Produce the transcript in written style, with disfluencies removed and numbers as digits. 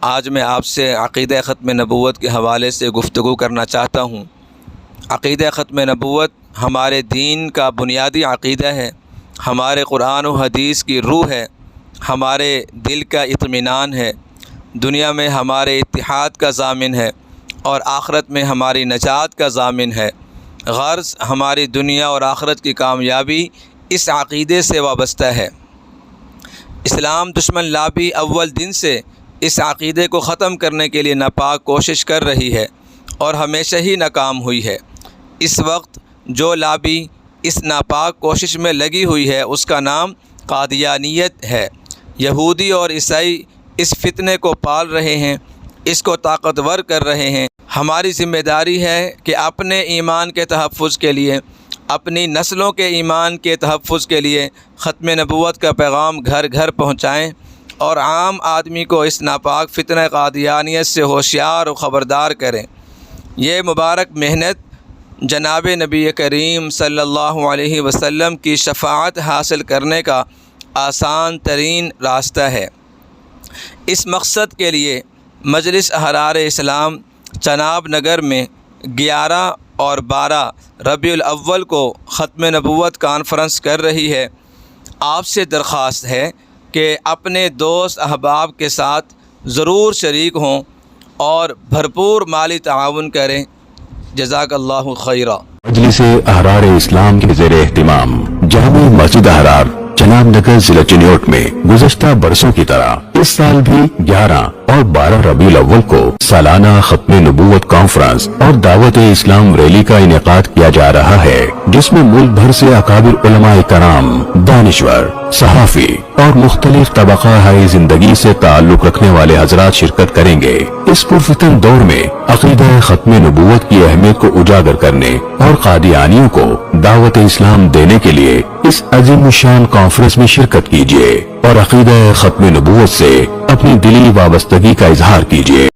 آج میں آپ سے عقیدہ ختم نبوت کے حوالے سے گفتگو کرنا چاہتا ہوں۔ عقیدہ ختم نبوت ہمارے دین کا بنیادی عقیدہ ہے، ہمارے قرآن و حدیث کی روح ہے، ہمارے دل کا اطمینان ہے، دنیا میں ہمارے اتحاد کا ضامن ہے اور آخرت میں ہماری نجات کا ضامن ہے۔ غرض ہماری دنیا اور آخرت کی کامیابی اس عقیدے سے وابستہ ہے۔ اسلام دشمن لابی اول دن سے اس عقیدے کو ختم کرنے کے لیے ناپاک کوشش کر رہی ہے اور ہمیشہ ہی ناکام ہوئی ہے۔ اس وقت جو لابی اس ناپاک کوشش میں لگی ہوئی ہے اس کا نام قادیانیت ہے۔ یہودی اور عیسائی اس فتنے کو پال رہے ہیں، اس کو طاقتور کر رہے ہیں۔ ہماری ذمہ داری ہے کہ اپنے ایمان کے تحفظ کے لیے، اپنی نسلوں کے ایمان کے تحفظ کے لیے ختم نبوت کا پیغام گھر گھر پہنچائیں اور عام آدمی کو اس ناپاک فتنہ قادیانیت سے ہوشیار و خبردار کریں۔ یہ مبارک محنت جناب نبی کریم صلی اللہ علیہ وسلم کی شفاعت حاصل کرنے کا آسان ترین راستہ ہے۔ اس مقصد کے لیے مجلس احرار اسلام چناب نگر میں 11 اور 12 ربیع الاول کو ختم نبوت کانفرنس کر رہی ہے۔ آپ سے درخواست ہے کہ اپنے دوست احباب کے ساتھ ضرور شریک ہوں اور بھرپور مالی تعاون کریں۔ جزاک اللہ خیرہ۔ مجلس احرار اسلام کے زیر اہتمام جامع مسجد احرار چناب نگر ضلع چنیوٹ میں گزشتہ برسوں کی طرح اس سال بھی 11 اور 12 ربیع الاول کو سالانہ ختم نبوت کانفرنس اور دعوت اسلام ریلی کا انعقاد کیا جا رہا ہے، جس میں ملک بھر سے اکابر علماء کرام، دانشور، صحافی اور مختلف طبقہ ہائے زندگی سے تعلق رکھنے والے حضرات شرکت کریں گے۔ اس پرفتن دور میں عقیدہ ختم نبوت کی اہمیت کو اجاگر کرنے اور قادیانیوں کو دعوت اسلام دینے کے لیے اس عظیم الشان کانفرنس میں شرکت کیجیے اور عقیدہ ختم نبوت سے اپنی دلی وابستگی کا اظہار کیجیے۔